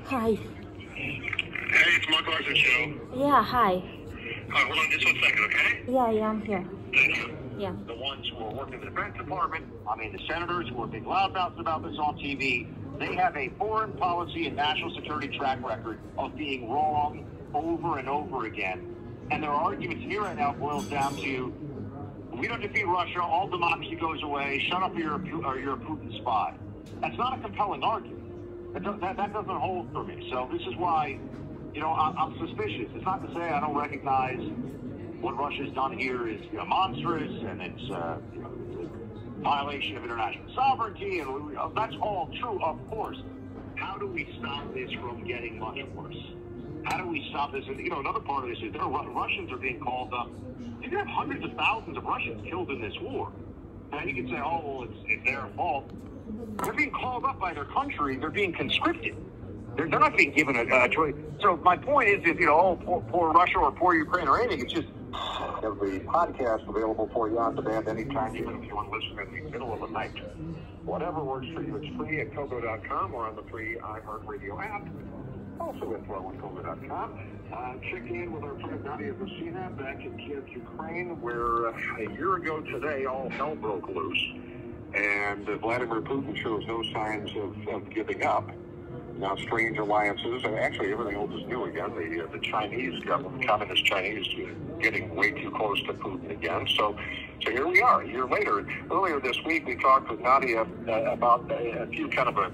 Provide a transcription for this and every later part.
Hi. Hey, it's Mark Larson Show. Yeah, hi. Hold on just 1 second, okay? Yeah, I'm here. Thank you. Yeah. The ones who are working in the Defense Department, the senators who are big loudmouths about this on TV, they have a foreign policy and national security track record of being wrong over and over again. And their arguments here right now boils down to, we don't defeat Russia, all democracy goes away, shut up or you're a Putin spy. That's not a compelling argument. That doesn't hold for me. So this is why, I'm suspicious. It's not to say I don't recognize what Russia's done here is monstrous and it's a violation of international sovereignty, and that's all true, of course. How do we stop this from getting much worse? How do we stop this? And, another part of this is Russians are being called up. You have hundreds of thousands of Russians killed in this war. Now, you can say, oh, well, it's their fault. They're being called up by their country. They're being conscripted. They're not being given a choice. So my point is, poor Russia or poor Ukraine or anything, it's just have the podcast available for you on demand anytime, even if you want to listen in the middle of the night. Whatever works for you. It's free at Kogo.com or on the free iHeartRadio app. Also info at Kogo.com. Check in with our friend Nadiia Vasina back in Kiev, Ukraine, where a year ago today all hell broke loose. And Vladimir Putin shows no signs of giving up. Now, strange alliances, and actually everything old is new again. The Chinese government, the communist Chinese, getting way too close to Putin again. So here we are, a year later. Earlier this week, we talked with Nadiia about a few kind of a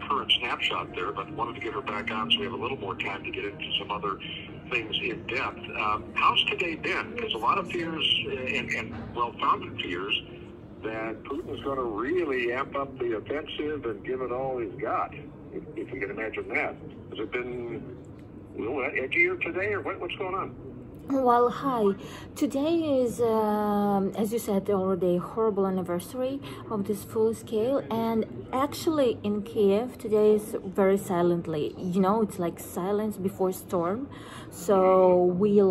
current snapshot there, but wanted to get her back on so we have a little more time to get into some other things in depth. How's today been? Because a lot of fears and well-founded fears that Putin's going to really amp up the offensive and give it all he's got, if you can imagine that. Has it been a little edgier today, or what's going on? Well, hi. Today is, as you said already, a horrible anniversary of this full scale. And actually in Kiev, today is very silently. It's like silence before storm. So we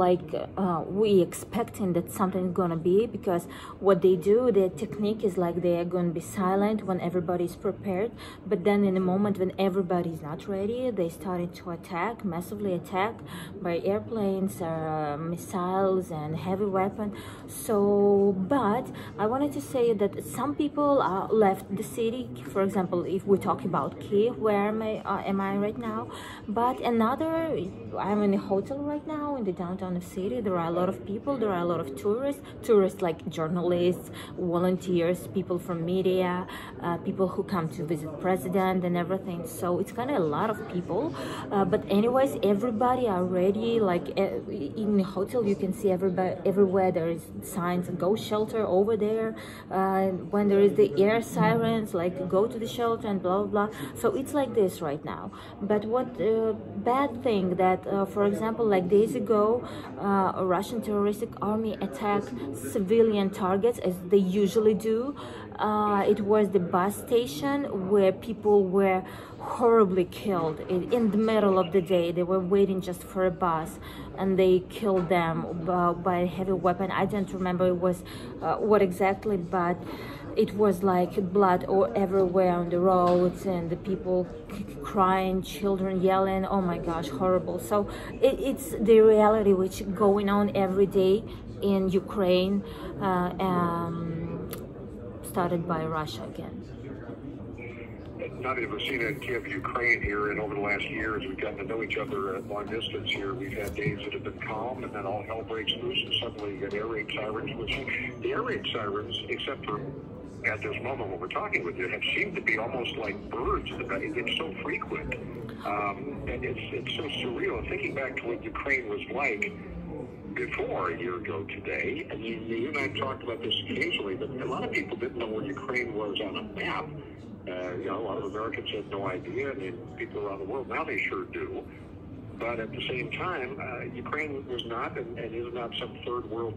expecting that something's gonna be, because what they do, their technique is like they are gonna be silent when everybody's prepared. But then in a moment when everybody's not ready, they started to attack, massively attack by airplanes, missiles and heavy weapon. But I wanted to say that some people left the city. For example, if we talk about Kiev, where am I right now? But I'm in a hotel right now in the downtown of city. There are a lot of people. There are a lot of tourists like journalists, volunteers, people from media, people who come to visit president and everything. So it's kind of a lot of people. But anyways, everybody are ready. Like in the hotel, you can see everywhere there is signs, go shelter over there. When there is the air sirens, like go to the shelter and blah blah blah. So it's like this right now. But what bad thing that for example, like days ago, a Russian terroristic army attacked civilian targets, as they usually do. It was the bus station where people were horribly killed in the middle of the day. They were waiting just for a bus, and they killed them by a heavy weapon. I don't remember it was what exactly, but it was like blood everywhere on the roads, and the people crying, children yelling. Oh my gosh, horrible. So it's the reality which is going on every day in Ukraine, started by Russia again. Nadiia Vasina in Kiev, Ukraine here, and over the last year, as we've gotten to know each other at long distance here, we've had days that have been calm, and then all hell breaks loose, and suddenly you get air raid sirens, which the air raid sirens, except for at this moment when we're talking with you, have seemed to be almost like birds. It's so frequent, and it's so surreal. And thinking back to what Ukraine was like before a year ago today, and you and I talked about this occasionally, but a lot of people didn't know where Ukraine was on a map. A lot of Americans had no idea, and people around the world now they sure do. But at the same time, Ukraine was not and is not some third world,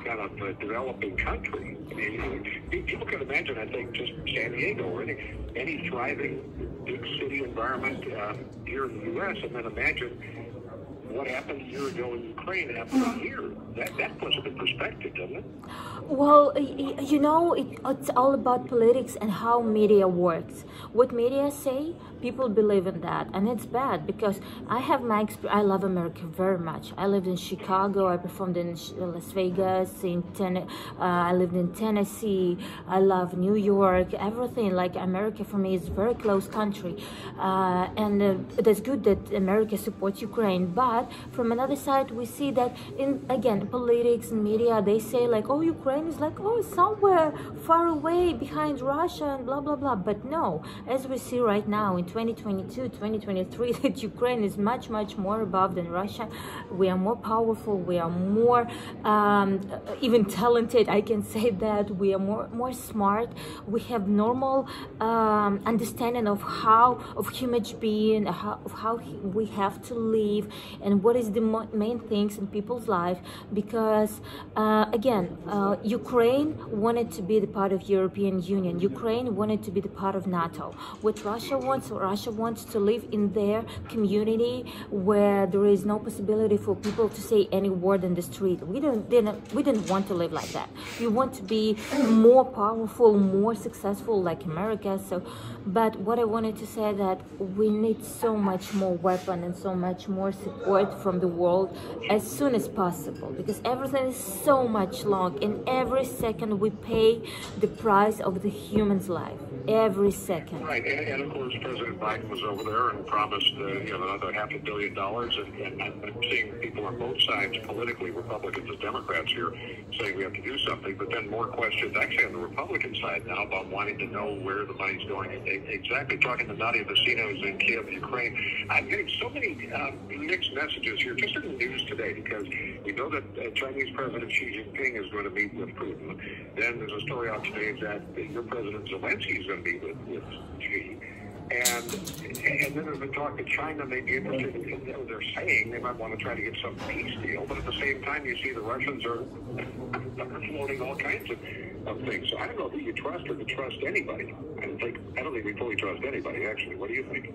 kind of developing country. I mean, people can imagine, I think, just San Diego or any thriving big city environment here in the U.S., and then imagine what happened a year ago in Ukraine happened here. That puts it in perspective, doesn't it? Well, you know, it's all about politics and how media works. What media say, people believe in that, and it's bad because I have my experience. I love America very much. I lived in Chicago. I performed in Las Vegas. I lived in Tennessee. I love New York. Everything, like America for me is a very close country, and that's good that America supports Ukraine. But from another side, we see that in again politics and media, they say like, oh, Ukraine is like, oh, somewhere far away behind Russia and blah blah blah. But no, as we see right now in 2022 2023, that Ukraine is much more above than Russia. We are more powerful, we are more even talented, I can say that. We are more smart, we have normal understanding of human being, of how we have to live and what is the main things in people's life. Because again, Ukraine wanted to be the part of European Union. Ukraine wanted to be the part of NATO. What Russia wants to live in their community where there is no possibility for people to say any word in the street. We didn't want to live like that. We want to be more powerful, more successful like America. So, but what I wanted to say that we need so much more weapon and so much more support from the world as soon as possible, because everything is so much long, and every second we pay the price of the human's life. Every second. Right, and of course President Biden was over there and promised another $500 million, and I'm seeing people on both sides politically, Republicans and Democrats here, saying we have to do something. But then more questions actually on the Republican side now about wanting to know where the money's going. Exactly. Talking to Nadiia Vasina, who's in Kiev, Ukraine. I'm getting so many mixed messages here just in the news today, because we know that Chinese President Xi Jinping is going to meet with Putin. Then there's a story out today that your President Zelensky is going to meet with Xi. And then there's been talk that China may be interested in, they're saying they might want to try to get some peace deal, but at the same time you see the Russians are floating all kinds of things. So I don't know who you trust or to trust anybody. I don't think we fully trust anybody, actually. What do you think?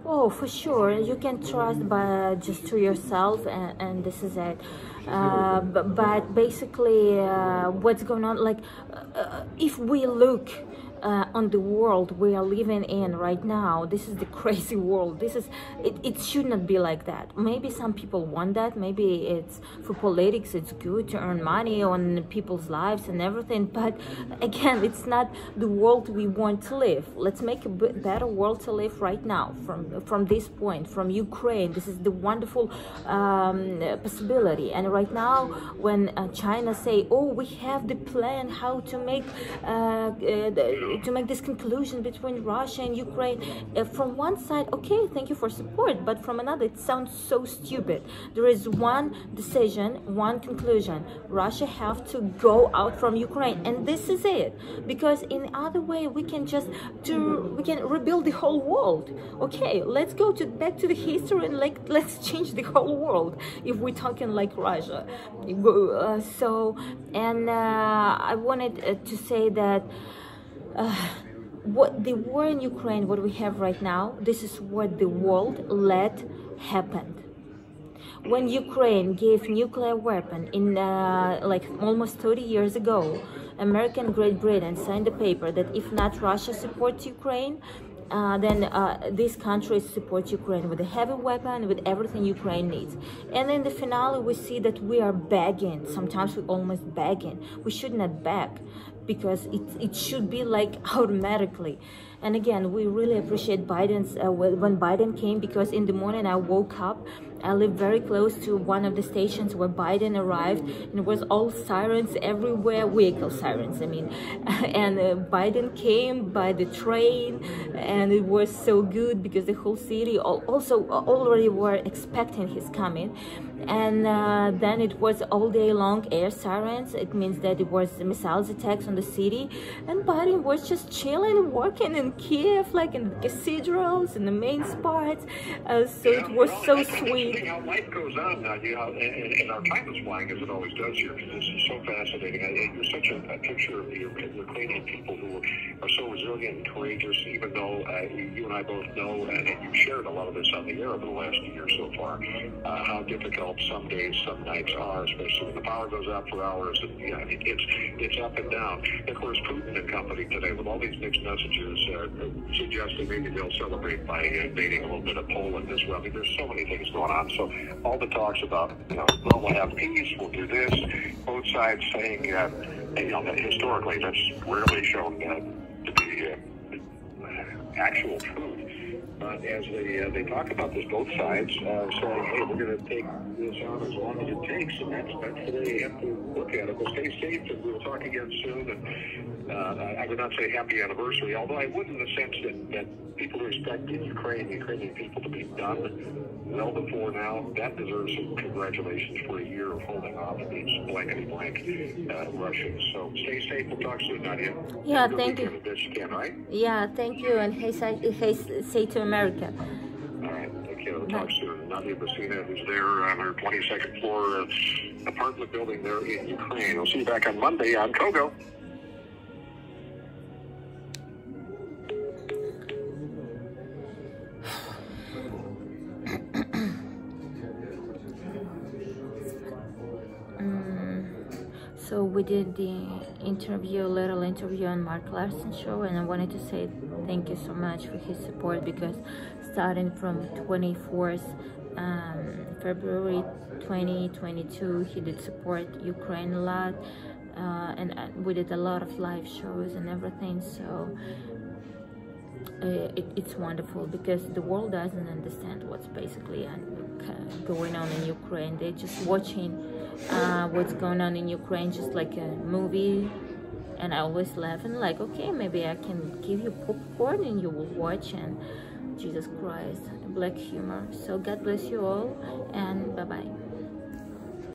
Oh, for sure. You can trust by just to yourself, and this is it. But basically, what's going on, like, if we look on the world we are living in right now, this is the crazy world. It should not be like that. Maybe some people want that, maybe it's for politics, it's good to earn money on people's lives and everything, but again, it's not the world we want to live. Let's make a better world to live right now, from this point, from Ukraine. This is the wonderful possibility. And right now, when China say, oh, we have the plan how to make this conclusion between Russia and Ukraine, from one side, okay, thank you for support, but from another, it sounds so stupid. There is one decision, one conclusion: Russia have to go out from Ukraine, and this is it. Because in other way, we can rebuild the whole world. Okay, let's go back to the history and let's change the whole world if we're talking like Russia. I wanted to say that what the war in Ukraine, what we have right now, this is what the world let happen. When Ukraine gave nuclear weapon in almost 30 years ago, America and Great Britain signed a paper that if not Russia supports Ukraine, then these countries support Ukraine with a heavy weapon, with everything Ukraine needs. And in the finale, we see that we are begging. Sometimes we're almost begging. We should not beg, because it should be like automatically. And again, we really appreciate Biden's when Biden came, because in the morning I woke up. I live very close to one of the stations where Biden arrived, and it was all sirens everywhere, vehicle sirens, I mean. And Biden came by the train, and it was so good because the whole city also already were expecting his coming. And then it was all day long air sirens. It means that it was missiles attacks on the city, and Biden was just chilling, working in Kiev, like in the cathedrals, in the main spots. So it was so sweet. interesting how life goes on now, and our time is flying as it always does here. This is so fascinating. You're such a picture of the Ukrainian people who are so resilient and courageous, even though you and I both know, and you've shared a lot of this on the air over the last year so far, how difficult some days, some nights are, especially when the power goes out for hours. And it's up and down. And of course, Putin and company today, with all these mixed messages, suggesting maybe they'll celebrate by invading a little bit of Poland as well. I mean, there's so many things going on. So all the talks about, well, we'll have peace, we'll do this, both sides saying, that historically that's rarely shown to be actual truth. But as they talk about this, both sides saying, hey, we're going to take this on as long as it takes, and that's the way you have to look at it. Well, stay safe, and we'll talk again soon. And I would not say happy anniversary, although I would in the sense that people who expect Ukrainian people to be done well before now, that deserves some congratulations for a year of holding off these blankety-blank Russians. So stay safe. We'll talk soon, Nadia. Yeah, thank you. Best you can, right? Yeah, thank you. And hey, say to America. All right, take care. We'll talk soon. Nadiia Vasina, who's there on her 22nd floor apartment building there in Ukraine. We'll see you back on Monday on Kogo. So we did the little interview on Mark Larson's show, and I wanted to say thank you so much for his support, because starting from 24th February 2022, he did support Ukraine a lot, and we did a lot of live shows and everything. So it's wonderful, because the world doesn't understand what's basically going on in Ukraine. They're just watching what's going on in Ukraine just like a movie, and I always laugh and like, okay, maybe I can give you popcorn and you will watch. And Jesus Christ, black humor. So God bless you all, and bye-bye.